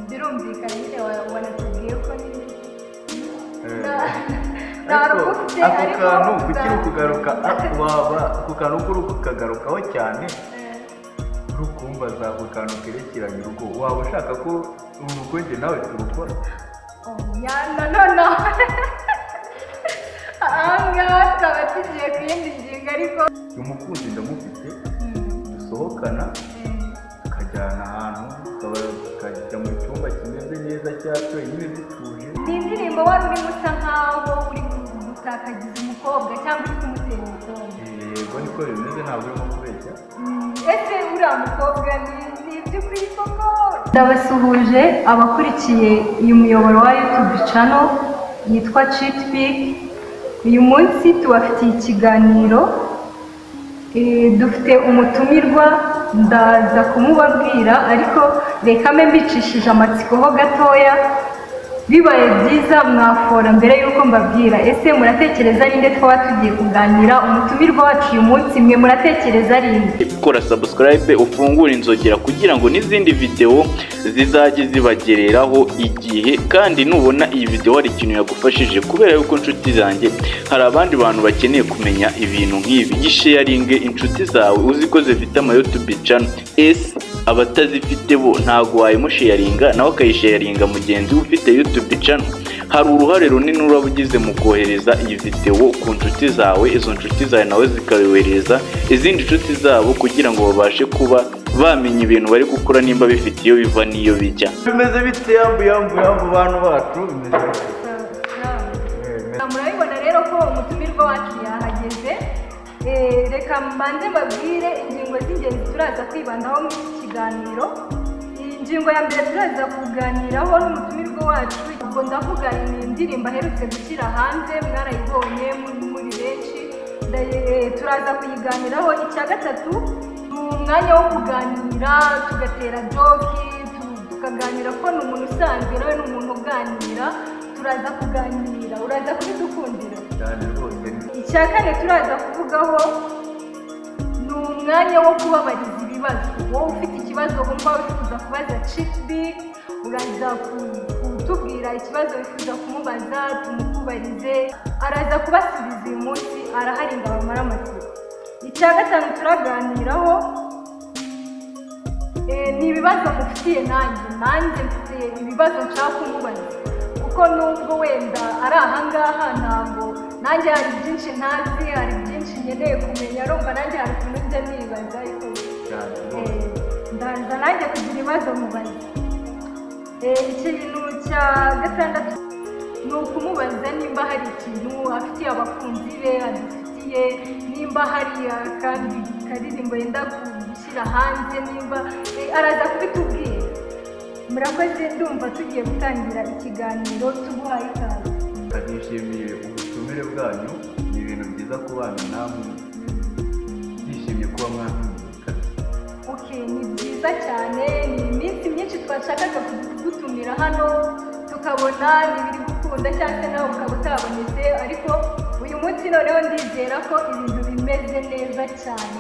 birumvikana nyine wanatubwiye ko nyine ako kantu kukiri kugaruka waba ako kantu kuri kukagarukaho cyane uri kumbaza ako kantu kerekeranye urugo waba ushaka ko urugo njye nawe turukora no ahangaha tukaba tugiye ku yindi ngingo ariko umukunzi ndamufite dusohokana tukajyana ahantu tukajya mu cyumba kimeze neza cyacu nyine dutuje. Ni indirimbo wari urimo usa nkaho uri gutakagiza umukobwa cyangwa uri kumutera umukobwa? Yego niko bimeze, ntabwo urimo kubeshya. Ese uriya mukobwa ni iby'ukuri koko? Ndabasuhuje abakurikiye uyu muyoboro wa YouTube channel yitwa Chitpic. Uyu munsi tubafitiye ikiganiro, dufite umutumirwa ndaza kumubabwira ariko reka mbe mbicishije amatsiko ho gatoya, bibaye byiza mwafora mbere yuko mbabwira. Ese muratekereza ninde twaba tugiye kuganira? Umutumirwa wacu uyu munsi mwe muratekereza ninde? Kora subscribe ufungura inzogera kugira ngo n'izindi video zizajye zibagereraho igihe, kandi nubona iyi video hari ikintu yagufashije, kubera yuko inshuti zanjye hari abandi bantu bakeneye kumenya ibintu nk'ibi. Gisharinge inshuti zawe uziko zifite ama YouTube channel, abatazifite bo ntago wayimusharinga nawe akayisharinga mugenzi ufite YouTube channel. Hari uruhare runini urabugize mu kohereza iyi video ku nshuti zawe, izo nshuti zawe nawe zikayohereza izindi nshuti zabo kugira ngo babashe kuba bamenya ibintu bari gukora nimba bifite iyo biva n'iyo bijya. Bimeze bite yambu bantu bacu? Murabibona rero ko umutumirwa wacu yahageze. Reka mbanze mbabwire ingingo z'ingenzi turaza kwibandaho muri iki kiganiro. Ingingo ya mbere turaza kuganiraho n'umutumirwa wacu, ubwo ndavuga indirimbo aherutse gushyira hanze, mwarayibonye muri benshi, turaza kuyiganiraho. Icya gatatu ni umwanya wo kuganira, tugatera joki, tukaganira ko ni umuntu usanzwe nawe ni umuntu uganira, turaza kuganira, uraza kubidukundira cyane rwose. Icya kane turaza kuvugaho ni umwanya wo kubabariza ibibazo. Wowe ufite ikibazo wumva wifuza kubaza Chitpic, uraza kutubwira ikibazo wifuza kumubaza, tumukubarize, araza kubasubiza uyu munsi, arahari ngo abamare amatsiko. Icya gatanu turaganiraho ni ibibazo mufitiye nanjye mfite ibibazo nshaka kumubaza, kuko nubwo wenda ari ahangaha ntabwo nanjye hari byinshi ntazi, hari byinshi nkeneye kumenya, arumva nanjye hari ukuntu njya nibaza, ariko ndaza nanjye kugira ibibazo mubaza. Ikintu cya gatandatu ni ukumubaza nimba hari ikintu afitiye abakunzi be adufitiye, nimba hari akandi karirimbo yenda gushyira hanze, nimba araza kubitubwira. Murakoze, ndumva tugiye gutangira ikiganiro, tuguhaye ikaze. Nishimiye ubutumire bwanyu, ni ibintu byiza kubana namwe, nishimiye kuba mwantumiye. Ni byiza cyane, ni iminsi myinshi twashakaga kugutumira hano, tukabona ibiri gukunda cyangwa se nawe ukaba utabonetse, ariko uyu munsi noneho ndizera ko ibintu bimeze neza cyane.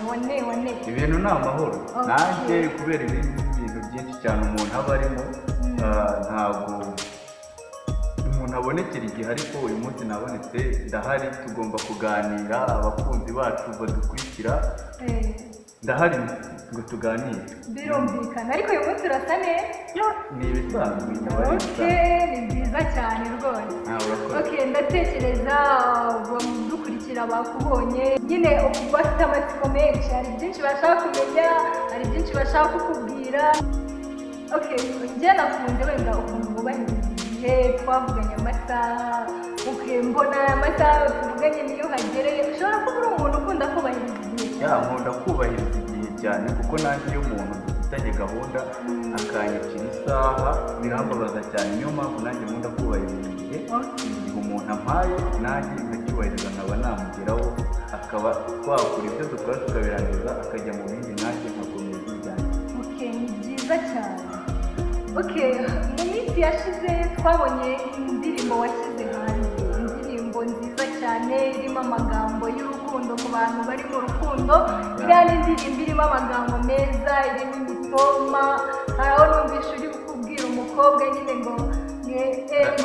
wane ibintu ni amahoro. Nanjye kubera ibindi bintu byinshi cyane umuntu aba arimo, ntabwo umuntu abonekera igihe, ariko uyu munsi nabonetse, ndahari, tugomba kuganira. Abakunzi bacu badukurikira, ndahari ngo tuganire. Birumvikana, ariko uyu munsi urasa neza. Ni ibisanzwe. Ni byiza cyane rwose. Ndatekereza abadukurikira bakubonye nyine bafite amatsiko menshi, hari byinshi bashaka kumenya, hari byinshi bashaka kukubwira. Njye nakunze wenda ukuntu wubahiriza igihe, twavuganye amasaha, mbona amasaha tuvuganye niyo hagereye. Ushobora kuba uri umuntu ukunda kubahiriza igihe. Nkunda kubahiriza igihe cyane, kuko nanjye iyo umuntu dufitanye gahunda akanyakira isaha birambabaza cyane. Niyo mpamvu nanjye nkunda kubahiriza igihe. Umuntu ampaye nanjye nkacyubahiriza, nkaba namugeraho, akaba twakora ibyo dukora tukabirangiza, akajya mu bindi, nanjye nkakomeza ibyanjye. Ni byiza cyane. Mu minsi yashize twabonye indirimbo washyize hanze, indirimbo nziza cyane irimo amagambo y'urukundo ku bantu bari mu rukundo. Iriya ni indirimbo irimo amagambo meza, irimo imitoma. Hari aho numvise uri kukubwira umukobwa nyine ngo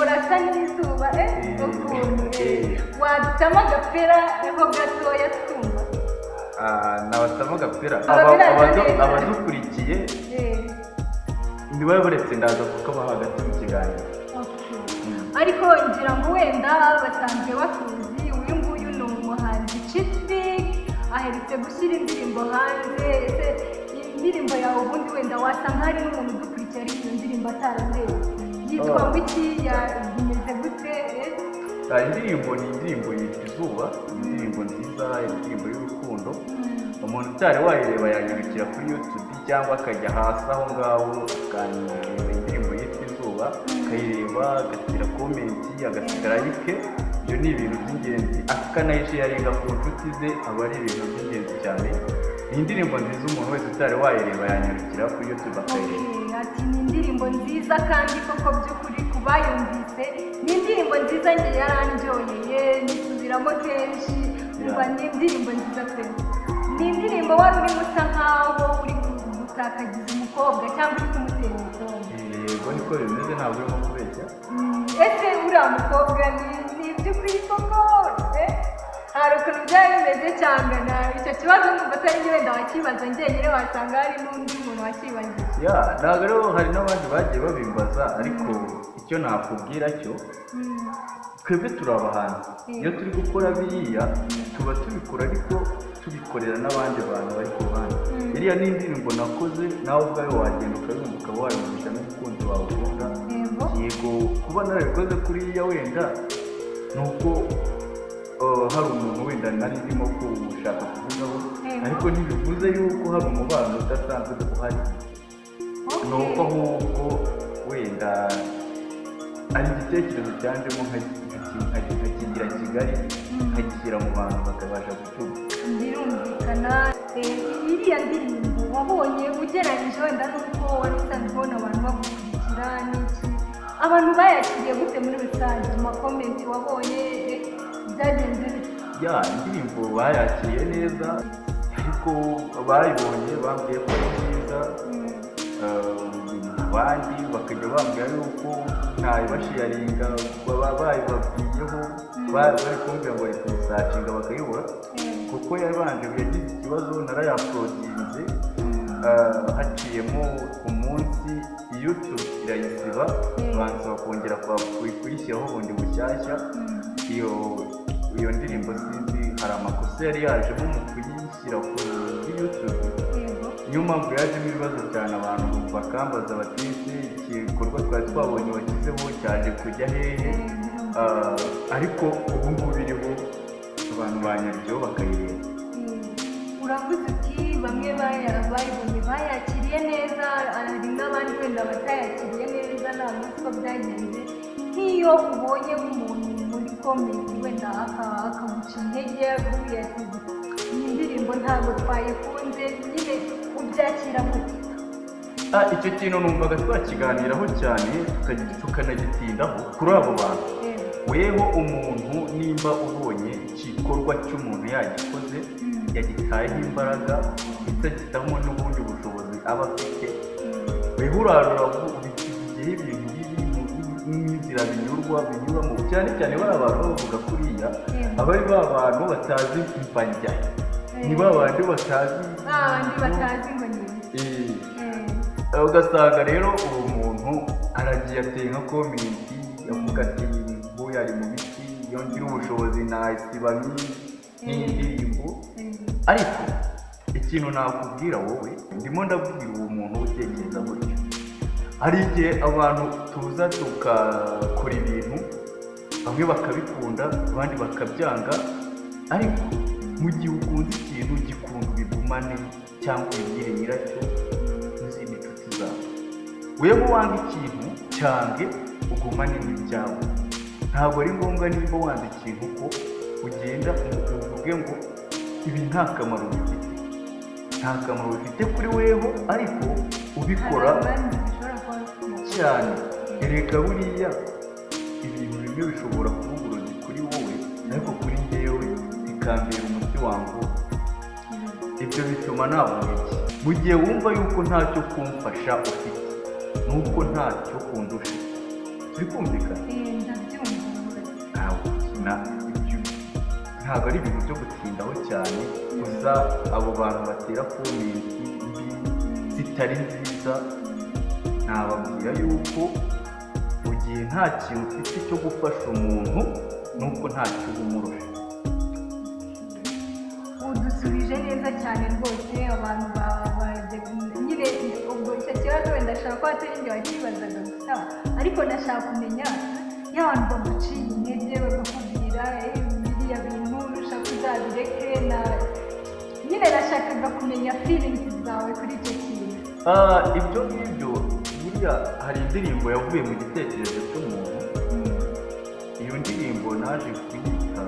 urasa n'izuba ukuntu wadutamo agapira ariko gatoya twumva. Nabatamo agapira abadukurikiye niba baretse ndaza kukabaha hagati mu kiganiro. Ariko ngira ngo wenda basanzwe bakuzi, uyu nguyu ni umuhanzi Chitrick, aherutse gushyira indirimbo hanze. Ese indirimbo yawe ubundi wenda wasanga hari n'umuntu udukurikiye ariko iyo ndirimbo atarareba, yitwa ngo iki, bimeze gute? Indirimbo ni indirimbo yitwa Izuba, indirimbo nziza, indirimbo y'urukundo. Umuntu utari wayireba yanyarukira kuri YouTube cyangwa akajya hasi aho ngaho akanareba indirimbo yitwa Izuba, akayireba, agashyira komenti, agasigara like. Ibyo ni ibintu by'ingenzi, akanayisharinga ku nshuti ze, aba ari ibintu by'ingenzi cyane. Ni indirimbo nziza, umuntu wese utari wayireba yanyarukira kuri YouTube akayireba. Ati ni indirimbo nziza kandi koko by'ukuri kubayumvise ni indirimbo nziza, njye yarandyoheye nisubiramo kenshi. Umva ni indirimbo nziza pe. Ni indirimbo wari urimo usa nkaho uri gutakagiza umukobwa cyangwa uri kumutera umugongo. Yego niko bimeze, ntabwo urimo kubeshya. Ese uriya mukobwa ni iby'ukuri koko? Hari ukuntu byari bimeze cyangwa icyo kibazo numva atari njye wenda wakibaza njyenyine, wasanga hari n'undi muntu wakibajije. Ntabwo rero hari n'abandi bagiye babimbaza, ariko icyo nakubwira cyo twebwe turi abahanzi. Iyo turi gukora biriya tuba tubikora ariko tubikorera n'abandi bantu bari ku ruhande. Iriya ni indirimbo nakoze, nawe ubwawe wagenda ukayumva ukaba wayumvisha n'umukunzi wawe ukunda. Yego kuba narabikoze kuriya wenda ni uko hari umuntu wenda nari ndimo gushaka kuvugaho, ariko ntibivuze yuko hari umubano udasanzwe uhari. Ni uko ahubwo wenda ari igitekerezo cyanjemo nkakigira Kigali, nkagishyira mu bantu bakabasha gucyumva. Birumvikana. Iriya ndirimbo wabonye ugereranyije wenda n'uko wari usanzwe ubona abantu bagukurikira n'iki, abantu bayakiriye gute muri rusange? Amakomenti wabonye byagenze bite? Indirimbo bayakiriye neza, ariko abayibonye bambwiye ko ari nziza. Abandi bakajya bambwira yuko ntayibashiyaringa, bayibabwiyeho bari kumbwira ngo bari kuyisacinga bakayibura, kuko yabanje yagize ikibazo narayaprodinze, haciyemo umunsi YouTube irayisiba, bansaba kongera kuyishyiraho bundi bushyashya. Iyo ndirimbo sinzi hari amakosa yari yajemo mu kuyishyira kuri YouTube. Niyo mpamvu yajemo ibibazo cyane, abantu bakambaza bati igikorwa twari twabonye washyizeho cyaje kujya hehe? Ariko ubu ngubu iriho, abantu banyaryoho bakayireba. Uravuze uti bamwe bayibonye bayakiriye neza, hari n'abandi wenda batayakiriye neza, nta munsi ko byagenze. Nk'iyo ubonye nk'umuntu muri komenti wenda akaguca intege avuye ati iyi ndirimbo ntabwo twayikunze, nyine ubyakira gute? Icyo kintu numvaga twakiganiraho cyane tukanagitindaho kuri abo bantu. Weho umuntu nimba ubonye igikorwa cy'umuntu yagikoze, yagitayeho imbaraga ndetse agitamo n'ubundi bushobozi aba afite, weho urarura igihe ibintu n'inzira binyuramo, cyane cyane bari abantu bavuga kuriya, abari ba bantu batazi imva njyayo, ni ba bandi batazi ngo ni ugasanga rero uwo muntu aragiye ateye nka komenti avuga ati nguyu ari mu biti, yongera ubushobozi nasiba nk'indirimbo. Ariko ikintu nakubwira wowe, ndimo ndabwira uwo muntu utekereza gutyo. Hari igihe abantu tuza tugakora ibintu, bamwe bakabikunda abandi bakabyanga, ariko mu gihe ukunze ikintu gikunda ubigumane cyangwa ubigire nyiracyo n'izindi nshuti zawe. Wewe wanga ikintu cyange ugumane n'ibyawe. Ntabwo ari ngombwa niba wanga ikintu ko ugenda uvuge ngo ibi nta kamaro bifite. Nta kamaro bifite kuri weho, ariko ubikora cyane. Erega buriya ibintu bimwe bishobora kuba uburozi kuri wowe, ariko kuri njyewe bikambera umuti wangu. Ibyo bituma navuga iki? Mu gihe wumva yuko ntacyo kumfasha ufite, nuko ntacyo kundusha. Turi kumvikana? Ntabwo ari ibintu byo gutindaho cyane, gusa abo bantu batera komenti mbi zitari nziza nababwira yuko mu gihe nta kintu ufite cyo gufasha umuntu nuko ntacyo uba umurusha. Udusubije neza cyane rwose. Abantu nyine ubwo icyo kibazo wenda ashaka ko atari njye wakibazaga gusa, ariko nashaka kumenya y'abantu baguciye intege bagakubwira biriya bintu ushaka uzabireke, nyine nashakaga kumenya feelings zawe kuri icyo kintu. Ibyo ngibyo buriya hari indirimbo yavuye mu gitekerezo cy'umuntu. Iyo ndirimbo naje kuyita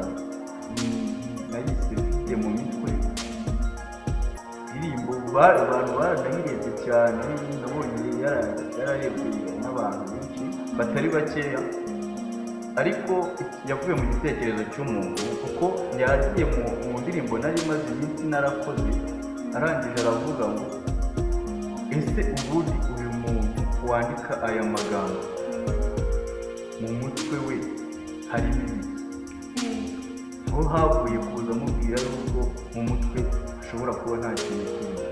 nayise mfite mu mitwe. Indirimbo abantu baranayirebye cyane, nabonye yararebwe n'abantu benshi batari bakeya, ariko yavuye mu gitekerezo cy'umuntu kuko yagiye mu ndirimbo nari maze iminsi narakoze, arangije aravuga ngo ese ubundi uyu muntu wandika aya magambo mu mutwe we harimo ibiki? Aho havuye kuza mubwira yuko mu mutwe ushobora kuba nta kintu kimwe,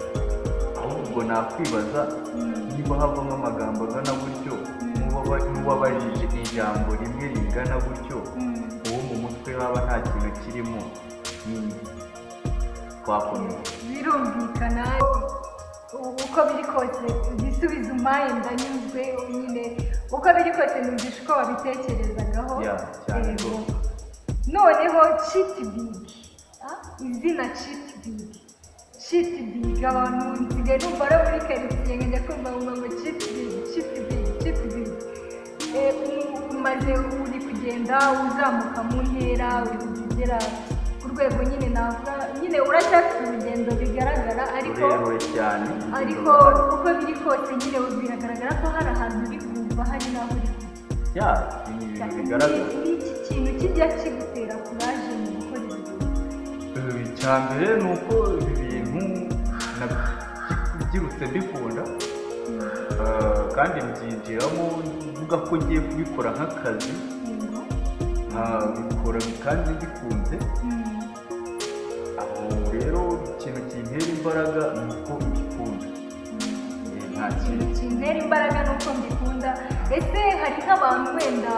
ahubwo nakwibaza niba havamo amagambo agana gutyo n'uwabajije ijambo rimwe ringana gutyo, uwo mu mutwe haba nta kintu kirimo. Twakomeza. Birumvikana uko biri kose igisubizo umpaye ndanyuzwe, nyine uko biri kose numvishe uko wabitekerezagaho. Noneho Chitbig, izina Chitbig abantu nsigaye numva ari muri karitsiye nkajya kumva ngo Chitbig. Umaze uri kugenda uzamuka mu ntera, uri kugera ku rwego nyine navuga, nyine uracyafite urugendo bigaragara, ariko uko biri kose nyine biragaragara ko hari ahantu uri kuva, hari n'aho uri kujya. Ni iki kintu kijya kigutera kuraje mu gukora ibintu? Icya mbere ni uko ibi bintu nabyirutse mbikunda, kandi mbyinjiramo mvuga ko ngiye kubikora nk'akazi, nkabikora kandi bikunze. Aho rero ikintu kintera imbaraga ni uko mbikunda. Nta kintu kintera imbaraga ni uko mbikunda. Ese hari nk'abantu wenda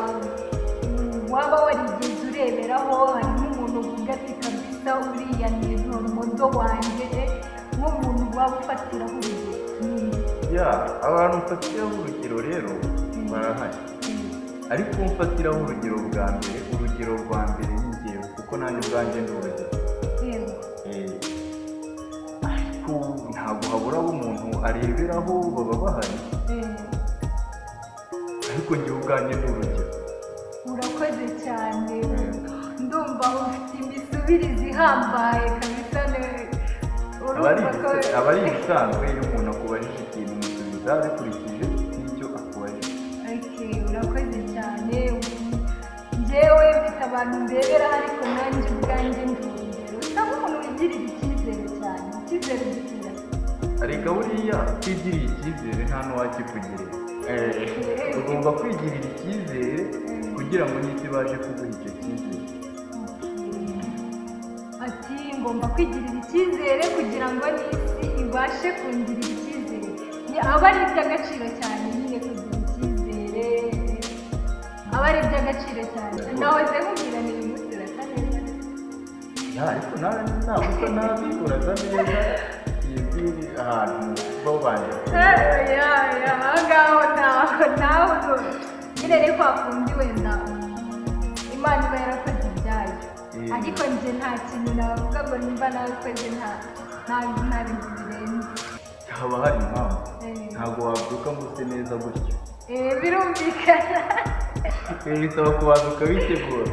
waba warigeze ureberaho, hari nk'umuntu uvuga ati kabisa uriya ni umudo wanjye, nk'umuntu waba ufatiraho urugero? Abantu mfatiraho urugero rero barahari, ariko mfatiraho urugero bwa mbere, urugero rwa mbere ni njyewe kuko nanjye ubwanjye ndi urugero. Ariko ntabwo habura abo umuntu areberaho, baba bahari, ariko njyewe ubwanjye ndi urugero. Urakoze cyane, ndumva ufite imisubirize ihambaye kabisa. Aba ari ibisanzwe iyo umuntu akubajije ikintu umusubiza bikurikije n'icyo akubajije. Urakoze cyane. Njyewe mfite abantu ndebera, ariko nanjye ubwanjye ndi urugero. Usa nk'umuntu wigirira icyizere cyane. Icyizere gikira. Ariko buriya kwigirira icyizere nta n'uwakikugirira. Ugomba kwigirira icyizere kugira ngo n'isi ibashe kuguha icyo cyizere. Ati ngomba kwigirira icyizere kugira ngo n'isi ibashe kungirira icyizere. Aba ari iby'agaciro cyane nyine kugira icyizere, aba ari iby'agaciro cyane. Nahoze nkubwira ni umunsi urasa neza. Ariko ntabwo nabikoraga neza izindi ahantu bo banje. Aho ngaho nyine rero kwa kundi wenda Imana iba yarakoze ibyayo, ariko njye nta kintu navuga ngo nimba nakoze nta bintu birenze. Haba hari impamvu, ntabwo wabyuka ngo use neza gutyo. Birumvikana. Bisaba kubanza ukabitegura.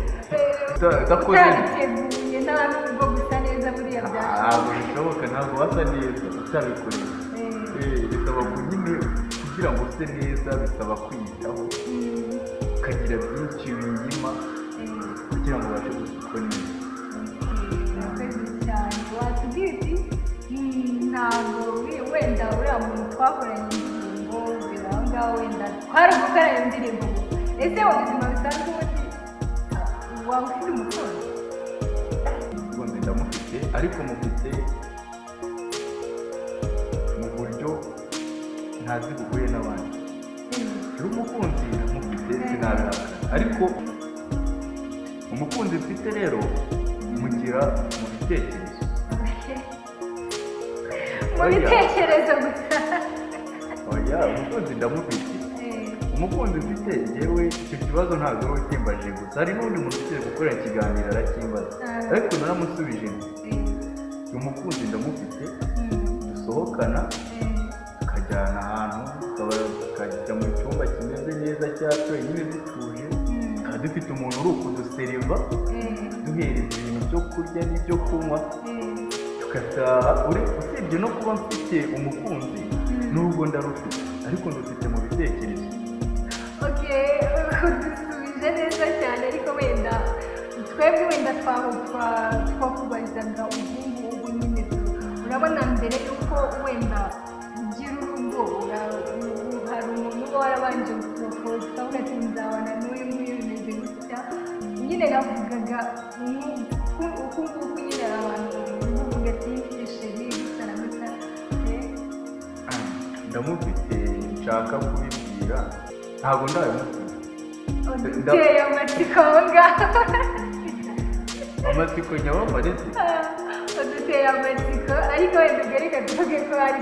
Utabiteguye nta nubwo gusa neza buriya byashoboka. Ntabwo bishoboka, ntabwo wasa neza utabikoreye. Bisaba kugira ngo use neza, bisaba kwiyitaho, ukagira byinshi wiyima kugira ngo ubashe gukora neza. Urakoze cyane. Watubwira uti ntabwo wenda uriya muntu twakoranye indirimbo biranga ngaho wenda twari gukora iyo ndirimbo ese mu buzima bisanzwe ubundi waba ufite umukunzi? Umukunzi ndamufite ariko mufite mu buryo ntazi buhuye n'abandi. Iyo umukunzi ndamufite sinabihakana, ariko umukunzi mfite rero mugira mu bitekerezo. Mu bitekerezo gusa? Oya, umukunzi ndamufite. Umukunzi mfite yewe icyo kibazo ntabwo ari ukimbaje gusa, hari n'undi muntu ugiye gukora ikiganiro arakimbaza, ariko naramusubije uyu mukunzi ndamufite, dusohokana tukajyana ahantu tukajya mu cyumba kimeze neza cya twenyine dutuje, tukaba dufite umuntu uri ukuduseriva duhereza ibintu byo kurya n'ibyo kunywa tugataha. Usibye no kuba mfite umukunzi n'ubwo ndarufite, ariko ndufite mu bitekerezo. Udusubije neza cyane, ariko wenda twebwe wenda twakubarizaga ubu nyine urabona mbere yuko wenda ugira urugo hari umuntu uba warabanje guporopoza ugati nzabana n'uyu nguyu bimeze gutya, nyine navugaga uku nguku nyine abantu bavuga ati sheri gusa na gusa. Ndamufite nshaka kubibwira, ntabwo ndabimufite. Uduteye amatsiko aho ngaho. Amatsiko nyabamareze? Uduteye amatsiko, ariko wenda ugareka tuvuge ko hari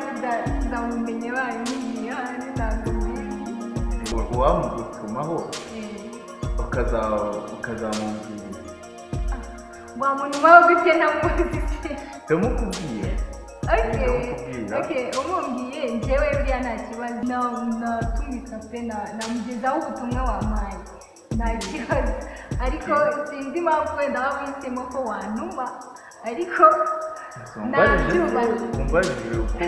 tuzamumenye bayimubwiye ahandi ntabwo mbizi. Uwamugutumaho ukazamubwira. Wa muntu wawe gute ntamuzi se? Ndamukubwira. Umubwiye njyewe buriya nta kibazo, natumika pe namugezaho ubutumwa wampaye nta kibazo, ariko sinzi impamvu wenda waba uhisemo ko wantuma, ariko nabyubahiriza. Umbajije uko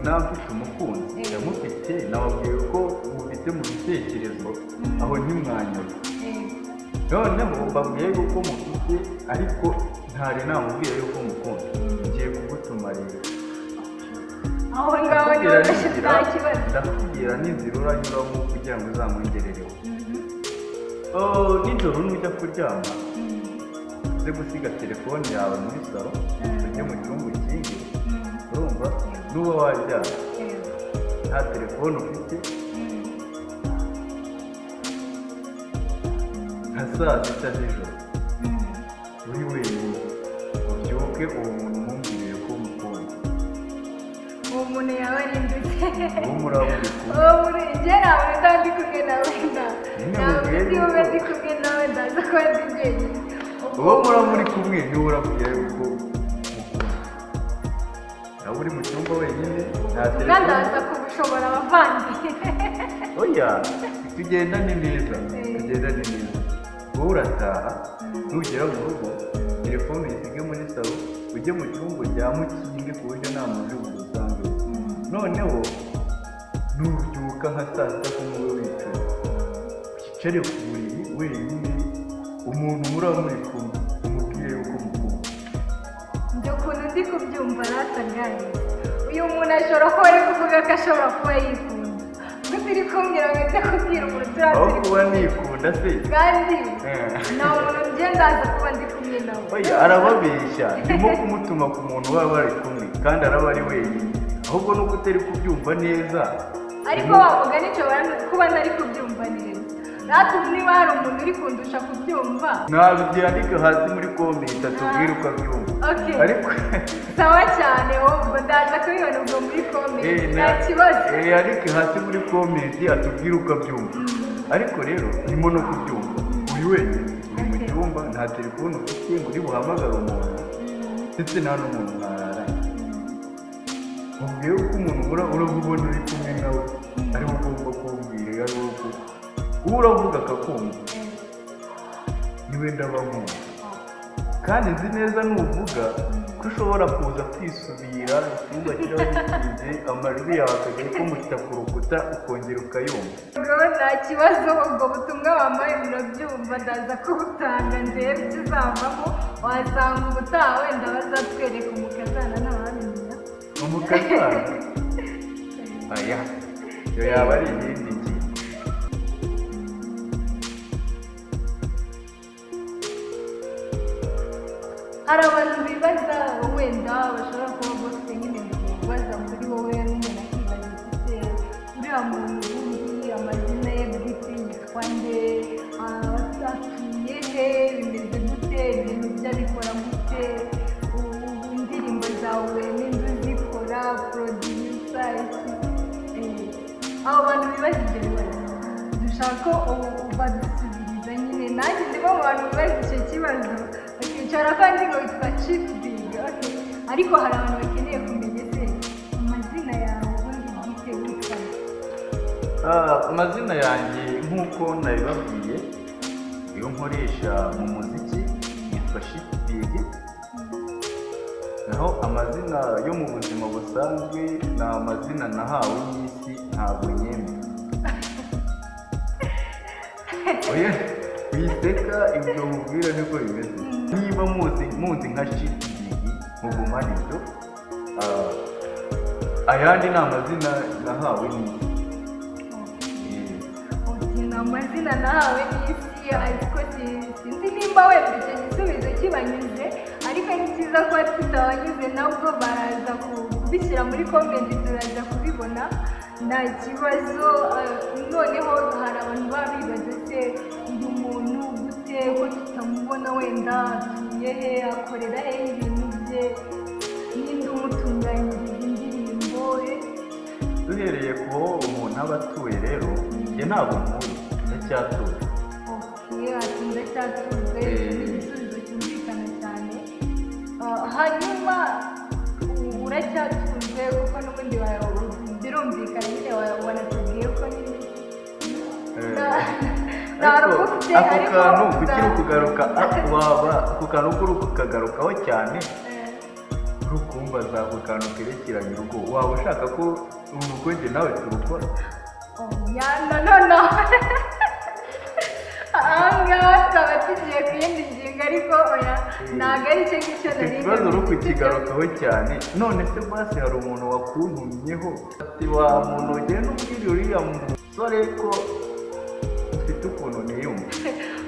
nawe mfite umukunzi, ndamufite, nababwiye ko mufite mu bitekerezo, aho ntimwanyura. Noneho mbabwiye yuko mufite, ariko ntari namubwiye yuko mukunda. Ngiye kugutuma rero. Aho ngaho niba udafite nta kibazo. Ndakubwira n'inzira uranyuramo kugira ngo uzamwongerereho. Nijoro nujya kuryama uze gusiga telefone yawe muri salo, ujye mu cyumba ukinge, urumva nuba waryama nta telefone ufite, nka saa sita z'ijoro uri wenyine, ubyuke uwo muntu umubwire ko umukunda. Uwo muntu yaba ari ndetse uwo muraburi kumwe, uwo muri njye ntabwo ndaba ndi kumwe nawe, ntabwo ndi bube ndi kumwe nawe, ndaza kuba ndi jyenyine. uwo muri kumwe niwe urabwira yuko umukunda. nawe uri mu cyumba wenyine nta telefone, ndaza kubushobora abavandimwe. oya tugendane neza, tugendane neza. wowe urataha, nugera mu rugo telefone uyisige muri salo, ujye mu cyumba uryame ukinge ku buryo nta muntu uri bugusange. Noneho nubyuka nka saa sita kumwe wicaye, wicare ku buriri wenyine, umuntu muraba muri kumwe umubwire yuko mukunda. Njye ukuntu ndi kubyumva ratagaye, uyu muntu ashobora kuba ari kuvuga ko ashobora kuba yikunda, gusa uri kumbwira ngo ujye kubwira umuntu turiya aho kuba nikunda se, kandi nta muntu njye ndaza kuba ndi kumwe nawe. oya arababeshya, ndimo kumutuma ku muntu baba bari kumwe kandi araba ari wenyine, ahubwo nuko utari kubyumva neza. Ariko wavuga nicyo kuba ntari kubyumva neza, natwe niba hari umuntu uri kundusha kubyumva nabyandike hasi muri komenti atubwire uko abyumva. Ariko sawa cyane, ubwo ndaza kubibona ubwo muri komenti nta kibazo. Yandike hasi muri komenti atubwire uko abyumva. Ariko rero urimo no kubyumva uri wenyine, uri mu cyumba, nta telefone ufite ngo uri buhamagare umuntu, ndetse nta n'umuntu mwararanye. mubwire uko umuntu urabubona uri kumwe nawe ariwe ugomba kubwira, ariwe uwo uravuga akakumva, niwe ndabamwumva. kandi nzi neza nuvuga ko ushobora kuza kwisubira, icyumba kiraba gikinze, amajwi yawe akajya kumutita ku rukuta ukongera ukayumva. nta kibazo, ubwo butumwa wambaye murabyumva, ndaza kubutanga ndebe icyo uzavamo. wasanga ubutaha wenda bazatwereka umukazana ntabamenya. Umukazana? Aya iyo yaba ari iyindi ngingo. hari abantu bibaza wenda bashobora kuba bafite nyine bibaza muri wowe n'umuntu akibaza ese uriya muntu ubundi amazina ye bwite yitwa nde, atuye he, bimeze gute, ibintu bye abikora gute, indirimbo zawe n'inzu zikora producer abo bantu bibaza ibyo bibazo dushaka badusubiriza nyine. nanjye ndimo mu bantu bibaza icyo kibazo bakicara kandi ngo witwa Chief Big, ariko hari abantu bakeneye kumenya ese amazina yawe ubundi bwite witwa. Amazina yanjye nk'uko nabibabwiye, iyo nkoresha mu muziki yitwa Chief Big, naho amazina yo mu buzima busanzwe ni amazina nahawe y'isi, ntabwo nyemera. oya wiseka, ibyo mubwira niko bimeze. niba muzi nka Chief Big mugumane ibyo, ayandi ni amazina nahawe n'isi. ni amazina nahawe n'isi, ariko sinzi nimba wenda icyo gisubizo kibanyuze, ariko ni cyiza kuba tutabanyuze nabwo baraza kubishyira muri komenti turaza kubibona nta kibazo. noneho hari abantu baba bibaza se uyu muntu gute ko tutamubona, wenda atuye he, akorera he ibintu bye, ninde umutunganyiriza indirimbo. duhereye ku ho umuntu aba atuye rero, njye ntabwo ntuye, ndacyatuye. ati ndacyatuye, igisubizo cyumvikana cyane. hanyuma uracyatuye kuko n'ubundi birumvikana nyine wanatubwiye ko nyine ako kantu kukiri kugaruka, ako kantu kuri kukagarukaho cyane, uri kumbaza ako kantu kerekeranye urugo, waba ushaka ko urugo njye nawe turukora? no ahangaha tukaba tugiye ku yindi ngingo, ariko oya ntabwo ari cyo ngicyo nari nzi. ikibazo uri kukigarukaho cyane. none se basi hari umuntu wakuntumyeho ati wa muntu ugenda ubwira uriya musore ko ufite ukuntu niyumva?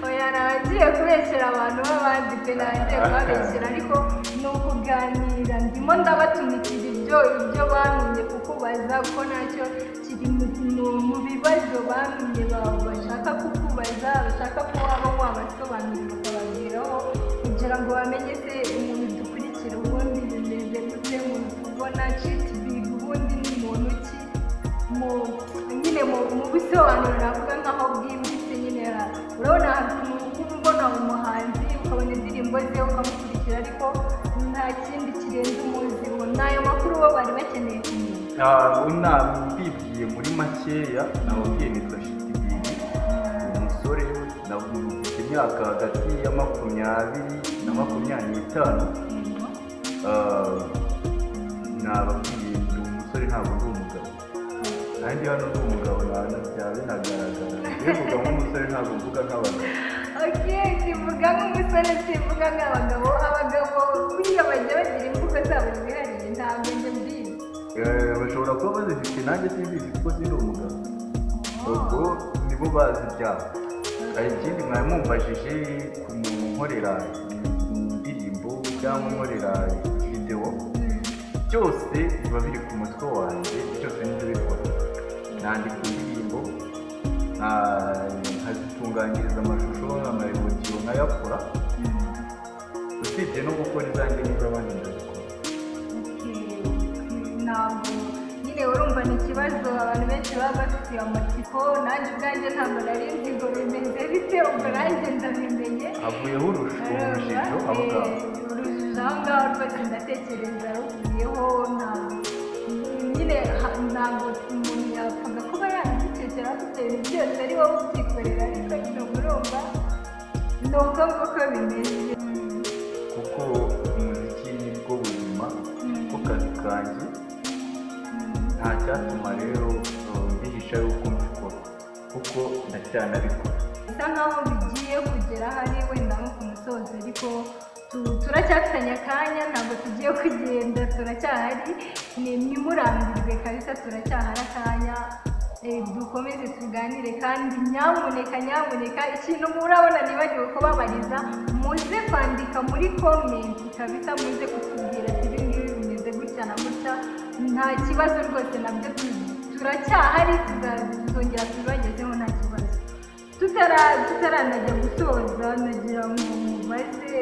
oya nagiye kubeshyera abantu b'abandi pe, nagiye kubabeshyera, ariko ni ukuganira. ndimo ndabatumikira ibyo bantumye kukubaza, kuko nacyo kiri mu bibazo bantumye bashaka kukubaza, bashaka ko waba wabasobanurira ukababwiraho kugira ngo bamenye se umuntu dukurikira ubundi bimeze gute, umuntu tubona Chief Big ubundi ni muntu ki, nyine mu bisobanuro navuga nk'aho bwimbitse nyine. urabona ukuntu ubona umuhanzi ukabona indirimbo ze ukamukurikira, ariko nta kindi kirenze umuziho. n'ayo makuru bo bari bakeneye kumenya. mbibwiye muri makeya, nababwiye nitwa Chief Big, umusore ufite imyaka hagati ya 20 na 25. nababwiye ndi umusore, ntabwo ndi umugabo. nanjye hano ndi umugabo, byaba binagaragara. mvuga nk'umusore, ntabwo mvuga nk'abagabo. sivuga nk'umusore, sivuga nk'abagabo. abagabo buriya bajya bagira imvugo zabo zihariye, ntabwo njye mbizi. bashobora kuba bazifite, nanjye simbizi kuko sindi umugabo. ubwo nibo bazi ibyabo. hari ikindi mwari mumfashije kunkorera indirimbo cyangwa nkorera videwo, byose biba biri ku mutwe wanjye, byose nibyo bikora. nandika indirimbo, nkazitunganyiriza amashusho, amayobokiro nkayakora, usibye no gukora izanjye niba abandi ndabikora. ntabwo nyine urumva ni ikibazo abantu benshi baba bafitiye amatsiko. nanjye ubwanjye ntabwo nari nzi ngo bimeze bite, ubwo nanjye ndabimenye. havuyeho urujijo aho ngaho. urujijo aho ngaho rwose ndatekereza ruvuyeho. nyine ntabwo umuntu yapfaga kuba yabitekereza afite ibintu byose ari wowe ubyikorera, ariko nyine urumva ni uko nguko bimeze. kuko umuziki ni bwo buzima, ko kazi kanjye, nta cyatuma rero mbihisha yuko mbikora, kuko ndacyanabikora. bisa nkaho bigiye kugera hari wenda nko ku musozo, ariko turacyafitanye akanya, ntabwo tugiye kugenda, turacyahari. nimurambirwe kabisa, turacyahari akanya. dukomeze tuganire kandi nyamuneka ikintu murabona nibagiwe kubabariza muze kwandika muri komenti kabisa, muze kutubwira ati ibi ngibi bimeze gutya na gutya, nta kibazo rwose, nabyo turacyahari, tuzongera tubibagezeho nta kibazo. Tutaranajya gusoza nagira ngo mubaze,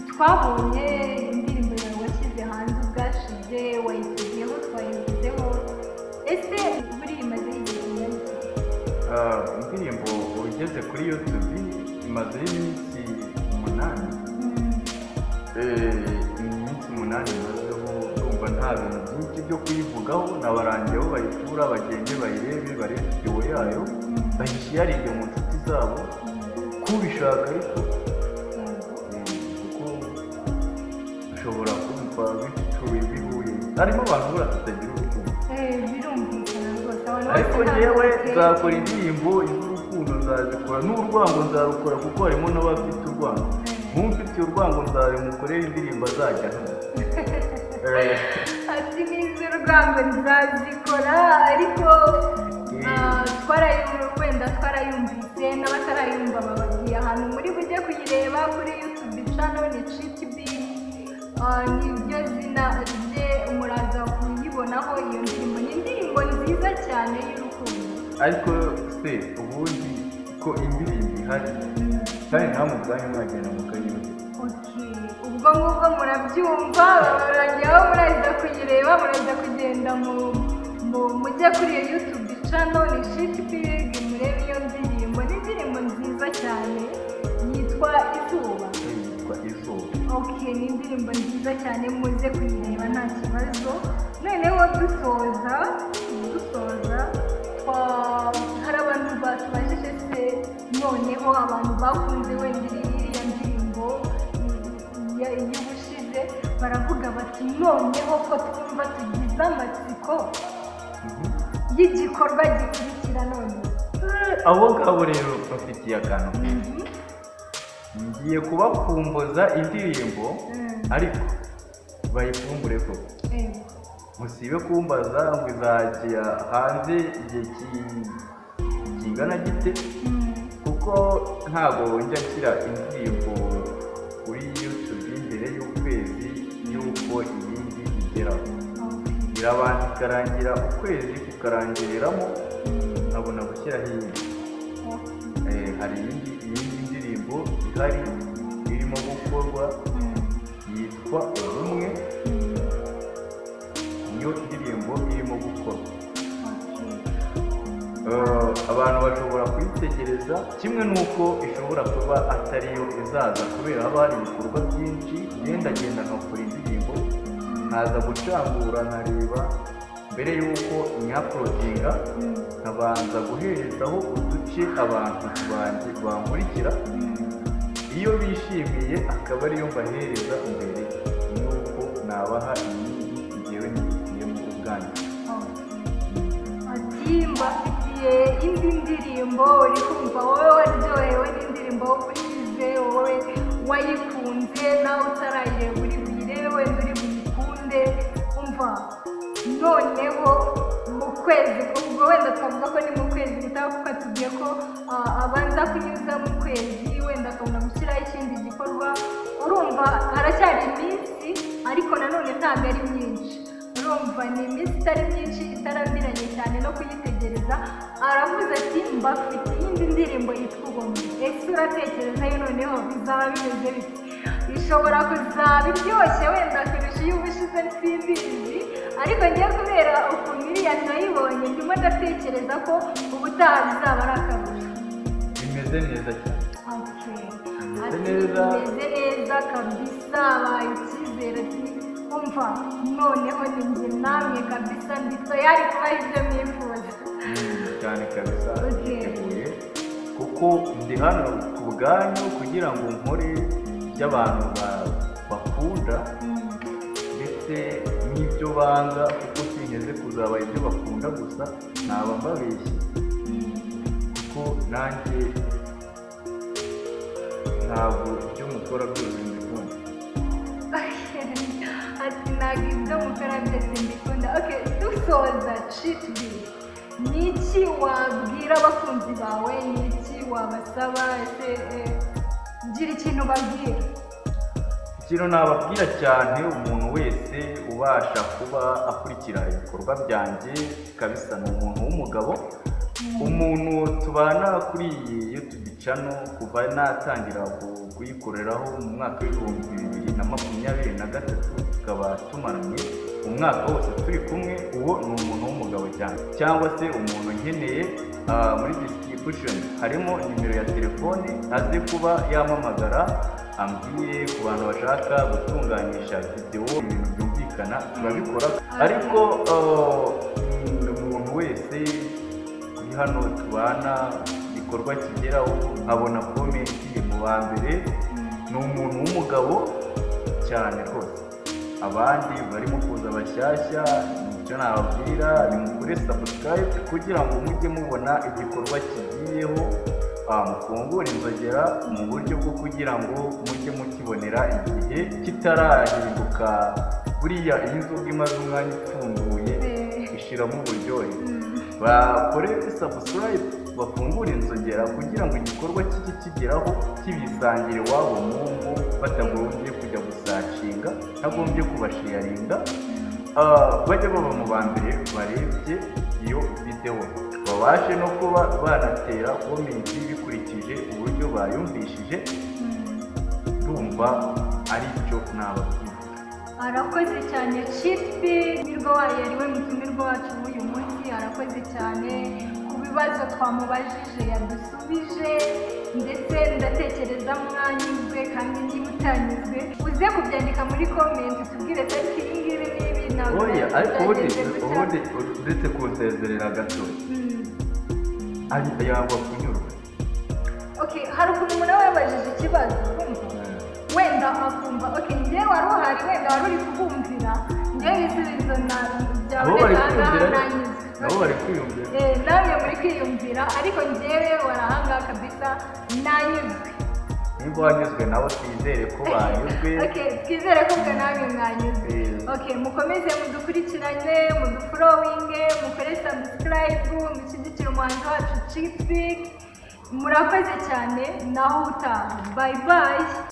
twabonye indirimbo yawe washyize hanze ubwashize, wayitugiyeho twayivuzeho, ese buriya imaze igihe kingana iki? Indirimbo ugeze kuri YouTube imazeho iminsi 8. Iminsi 8 imazeho, urumva nta bintu byinshi byo kuyivugaho, nabarangiyeho bayitura, bagende bayirebe, barebe video yayo, bayisharinge mu nshuti zabo kubishaka, ariko kuko ushobora kumva bituye bihuye, harimo abantu bura tutagira urukundo, birumvikana rwose, ariko njyewe nzakora indirimbo iz'urukundo, nzazikora n'urwango nzarukora, kuko harimo n'abafite urwango, nk'ufitiye urwango nzabimukorera indirimbo azajya hano. ati n'iz'urwango nzazikora, ariko wenda twarayumvise, n'abatarayumva bababwiye ahantu muri bujye kuyireba kuri YouTube channel ni ChitB, niryo zina rye, muraza kuyibonaho iyo ndirimbo. Ni indirimbo nziza cyane y'urukundo, ariko se ubundi ko indirimbo ihari kandi nta mu bwanyu mwagenda mukayumva, ubwo ngubwo murabyumva, barangiyeho muraza kuyireba, muraza kugenda mujye kuri iyo YouTube channel ni ChitB, murebe iyo ndirimbo. Ni indirimbo nziza cyane yitwa Izuba. Ni indirimbo nziza cyane, muze kuyireba nta kibazo. Noneho dusoza hari abantu batubajije se, noneho abantu bakunze wenda iriya ndirimbo y'ubushize, baravuga bati noneho ko twumva tugize amatsiko y'igikorwa gikurikira none. abo ngabo rero bafitiye akantu, ngiye kubakumbuza indirimbo, ariko bayifumbure koko, musibe kumbaza ngo izajya hanze igihe kingana gite, kuko ntabwo njya nshyira indirimbo kuri YouTube mbere y'ukwezi y'uko iyindi igeraho, irabanza ikarangira ukwezi kukarangiriramo, nkabona gushyiraho iyindi. Hari iyindi ndirimbo ihari irimo gukorwa yitwa Ubumwe, niyo ndirimbo irimo gukorwa. Abantu bashobora kuyitegereza, kimwe n'uko ishobora kuba atariyo izaza, kubera haba hari ibikorwa byinshi, ngenda nkakora indirimbo, nkaza gucambura nkareba mbere y'uko nyaprodinga, nkabanza guherezaho uduce abantu banjye bankurikira, iyo bishimiye akaba ariyo mbahereza mbere y'uko nabaha iyindi njyewe nifitiyemo ubwanjye. Mbafitiye indi ndirimbo, uri kumva wowe waryohewe n'indirimbo ushize, wowe wayikunze, nawe utarayireba uri buyirebe, wenda uri buyikunde, umva noneho mu kwezi, ubwo wenda twavuga ko ni mu kwezi gutaha, kuko tugiye ko abanza kunyuza mu kwezi, wenda akabona gushyiraho ikindi gikorwa, urumva haracyari iminsi, ariko nanone ntabwo ari myinshi, urumva ni iminsi itari myinshi, itarambiranye cyane no kuyitegereza. Aravuze ati mbafite iyindi ndirimbo yitwa Ubumwe. Ese uratekereza yo noneho bizaba bimeze bite? Ishobora kuzaba iryoshye wenda kurusha iy'ubushize, simbizi, ariko ngiye kubera ukuntu iriya nayibonye, ndimo ndatekereza ko ubutaha bizaba ari akarusho. Bimeze neza cyane, bimeze neza kabisa, baye icyizere ati umva noneho ni njye namwe kabisa, ndi tayari kubaha ibyo mwifuza cyane kabisa. Niteguye kuko ndi hano ku bwanyu, kugira ngo nkore ibyo abantu bakunda ndetse n'ibyo banga, kuko sinkeze kuzaba ibyo bakunda gusa, naba mbabeshye, kuko nanjye ntabwo ibyo mukora byose mbikunda. ati ntabwo ibyo mukora byose mbikunda. Okay, dusoza Chitb, ni iki wabwira abakunzi bawe, ni iki wabasaba, ese gira ikintu babwira? ikintu nababwira cyane, umuntu wese ubasha kuba akurikira ibikorwa byanjye kabisa ni umuntu w'umugabo, umuntu tubana kuri iyi YouTube channel kuva natangira kuyikoreraho mu mwaka w'2023 tukaba tumaranye umwaka wose turi kumwe. Uwo ni umuntu w'umugabo cyane, cyangwa se umuntu nkeneye muri distribution harimo nimero ya telefone azi kuba yamamagara ambwiye ku bantu bashaka gutunganyisha video ibintu byumvikana turabikora. Ariko umuntu wese uri hano tubana igikorwa kigeraho abona komenti mu ba mbere ni umuntu w'umugabo cyane rwose. Abandi barimo kuza bashyashya, nicyo nababwira nimukore subscribe kugira ngo mujye mubona igikorwa kigiyeho, mufungure inzogera mu buryo bwo kugira ngo mujye mukibonera igihe kitarahinduka. Buriya iyi nzoga imaze umwanya ipfunduye ishiramo uburyohe. Bakore subscribe bafungure inzogera kugira ngo igikorwa kijye kigeraho kibisangire wabo mu ngo batagombye kujya gusacinga, ntagombye kubasharinga, bajya baba mu ba mbere barebye iyo video, babashe no kuba banatera komenti bikurikije uburyo bayumvishije. Ndumva ari cyo nababwira. Arakoze cyane Chitb, yariwe mutumirwa wacu uyu munsi. Arakoze cyane ku bibazo twamubajije yadusubije, ndetse ndatekereza mwanyuzwe, kandi niba utanyuzwe uze kubyandika muri comment tubwire ati ibi ngibi n'ibi ntabwo. Oya, ariko ubundi uretse kunsezerera gato yangwa kunyurwa. Okay, hari ukuntu umuntu aba yabajije ikibazo wenda akumva njyewe wari uhari, wenda wari uri kubumvira, njyewe ibisubizo byaboneka nanyuzwe. nabo bari kwiyumvira, namwe muri kwiyumvira, ariko njyewe warahangaha kabisa nanyuzwe. niba wanyuzwe nabo twizere ko banyuzwe. Twizere ko bwa namwe mwanyuzwe. Mukomeze mudukurikirane, mudufollowinge, mukore subscribe, mushyigikire umuhanzi wacu Chitb. Murakoze cyane, naho utaha. Bye bye.